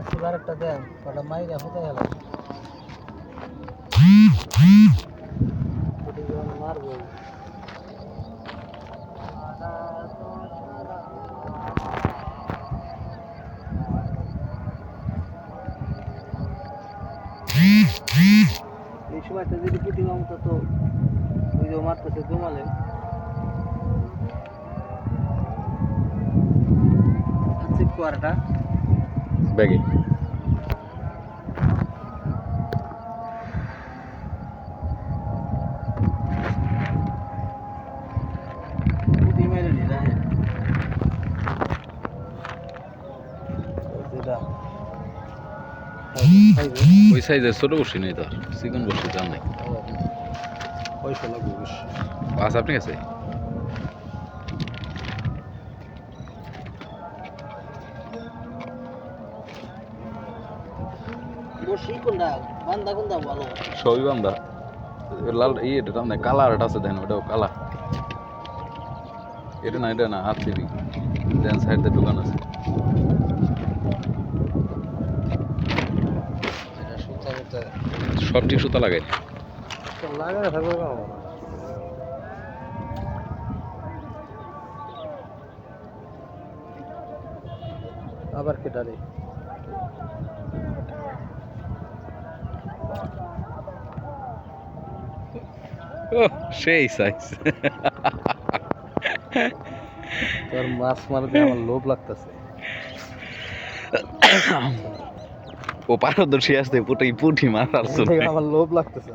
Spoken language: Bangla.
আজকে আরেকটা দেন কটা মাইরা কোথায় গেল মারবো এই সময়টা যদি পুঁটি মামতা তো ওই যে মারতেছে জমালে আছে কোয়ারটা ব্যাগে পুঁটি মেরে নিলা ওই সাইজের ছোট বসি নেই তোর চিকন বসি জান নাই পয়সা লাগবে বেশি আচ্ছা আপনি কাছে বসি কোনটা বান্দা কোনটা ভালো সবই বান্ধা লাল এটা টান কালার আছে দেন ওটাও কালা এটা না হাত দিবি দেন সাইড দিয়ে দোকান আছে সব ঠিক সুতা লাগাই লাগানো থাকবে আবার কেটারে সেই সাইজ তোর মাছ মারতে আমার লোভ লাগতেছে ও পারদর্শী আসতে পুটি মারার আমার লোভ লাগতেছে